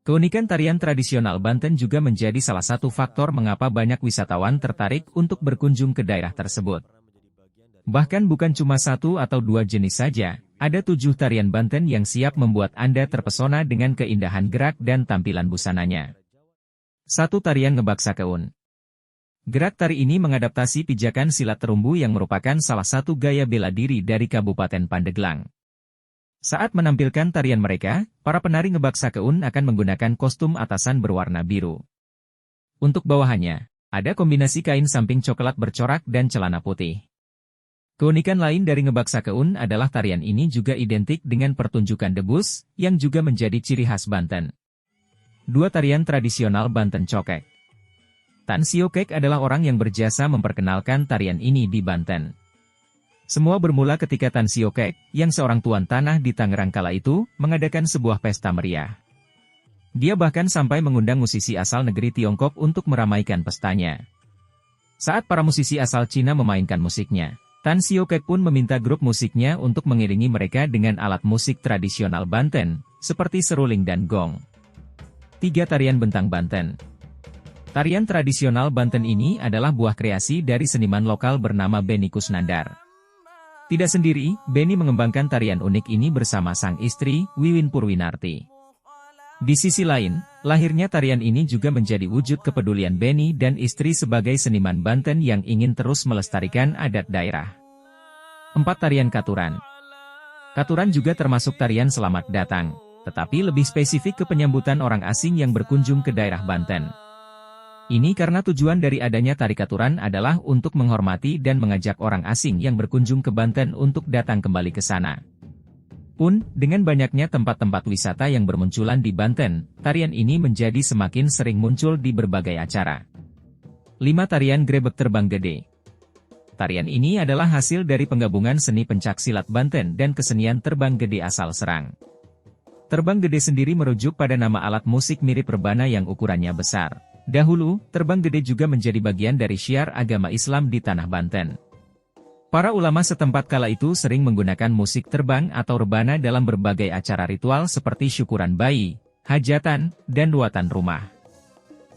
Keunikan tarian tradisional Banten juga menjadi salah satu faktor mengapa banyak wisatawan tertarik untuk berkunjung ke daerah tersebut. Bahkan bukan cuma satu atau dua jenis saja, ada 7 tarian Banten yang siap membuat Anda terpesona dengan keindahan gerak dan tampilan busananya. 1. Tarian Ngebaksa Keun. Gerak tari ini mengadaptasi pijakan silat terumbu yang merupakan salah satu gaya bela diri dari Kabupaten Pandeglang. Saat menampilkan tarian mereka, para penari Ngebaksa Keun akan menggunakan kostum atasan berwarna biru. Untuk bawahannya, ada kombinasi kain samping coklat bercorak dan celana putih. Keunikan lain dari Ngebaksa Keun adalah tarian ini juga identik dengan pertunjukan debus, yang juga menjadi ciri khas Banten. 2. Tarian tradisional Banten Cokek. Tan Siokek adalah orang yang berjasa memperkenalkan tarian ini di Banten. Semua bermula ketika Tan Siokek, yang seorang tuan tanah di Tangerang kala itu, mengadakan sebuah pesta meriah. Dia bahkan sampai mengundang musisi asal negeri Tiongkok untuk meramaikan pestanya. Saat para musisi asal Cina memainkan musiknya, Tan Siokek pun meminta grup musiknya untuk mengiringi mereka dengan alat musik tradisional Banten, seperti seruling dan gong. 3. Tarian Bentang Banten. Tarian tradisional Banten ini adalah buah kreasi dari seniman lokal bernama Benny Kusnandar. Tidak sendiri, Benny mengembangkan tarian unik ini bersama sang istri, Wiwin Purwinarti. Di sisi lain, lahirnya tarian ini juga menjadi wujud kepedulian Benny dan istri sebagai seniman Banten yang ingin terus melestarikan adat daerah. 4. Tarian Katuran. Katuran juga termasuk tarian selamat datang, tetapi lebih spesifik ke penyambutan orang asing yang berkunjung ke daerah Banten. Ini karena tujuan dari adanya tari Katuran adalah untuk menghormati dan mengajak orang asing yang berkunjung ke Banten untuk datang kembali ke sana. Pun, dengan banyaknya tempat-tempat wisata yang bermunculan di Banten, tarian ini menjadi semakin sering muncul di berbagai acara. 5. Tarian Grebek Terbang Gede. Tarian ini adalah hasil dari penggabungan seni pencaksilat Banten dan kesenian terbang gede asal Serang. Terbang gede sendiri merujuk pada nama alat musik mirip rebana yang ukurannya besar. Dahulu, terbang gede juga menjadi bagian dari syiar agama Islam di tanah Banten. Para ulama setempat kala itu sering menggunakan musik terbang atau rebana dalam berbagai acara ritual seperti syukuran bayi, hajatan, dan ruatan rumah.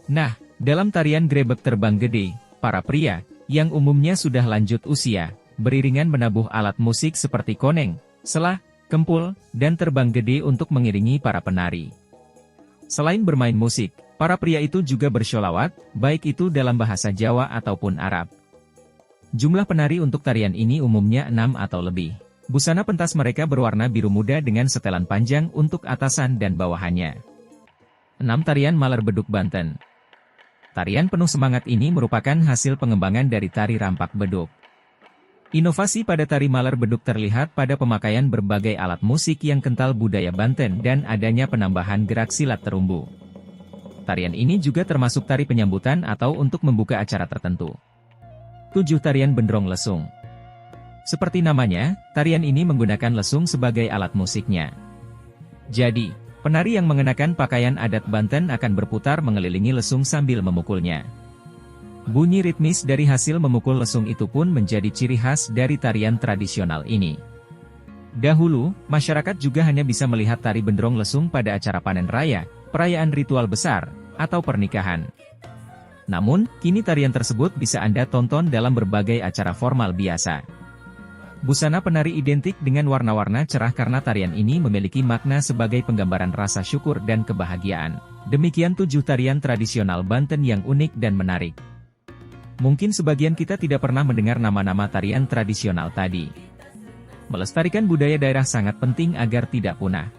Nah, dalam tarian Grebek Terbang Gede, para pria, yang umumnya sudah lanjut usia, beriringan menabuh alat musik seperti koneng, selah, kempul, dan terbang gede untuk mengiringi para penari. Selain bermain musik, para pria itu juga bersholawat, baik itu dalam bahasa Jawa ataupun Arab. Jumlah penari untuk tarian ini umumnya 6 atau lebih. Busana pentas mereka berwarna biru muda dengan setelan panjang untuk atasan dan bawahannya. 6. Tarian Maler Beduk Banten. Tarian penuh semangat ini merupakan hasil pengembangan dari tari rampak beduk. Inovasi pada tari Maler Beduk terlihat pada pemakaian berbagai alat musik yang kental budaya Banten dan adanya penambahan gerak silat terumbu. Tarian ini juga termasuk tari penyambutan atau untuk membuka acara tertentu. 7. Tarian Bendrong Lesung. Seperti namanya, tarian ini menggunakan lesung sebagai alat musiknya. Jadi, penari yang mengenakan pakaian adat Banten akan berputar mengelilingi lesung sambil memukulnya. Bunyi ritmis dari hasil memukul lesung itu pun menjadi ciri khas dari tarian tradisional ini. Dahulu, masyarakat juga hanya bisa melihat tari bendrong lesung pada acara panen raya, perayaan ritual besar, atau pernikahan. Namun, kini tarian tersebut bisa Anda tonton dalam berbagai acara formal biasa. Busana penari identik dengan warna-warna cerah karena tarian ini memiliki makna sebagai penggambaran rasa syukur dan kebahagiaan. Demikian 7 tarian tradisional Banten yang unik dan menarik. Mungkin sebagian kita tidak pernah mendengar nama-nama tarian tradisional tadi. Melestarikan budaya daerah sangat penting agar tidak punah.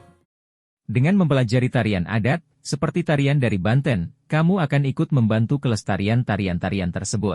Dengan mempelajari tarian adat, seperti tarian dari Banten, kamu akan ikut membantu kelestarian tarian-tarian tersebut.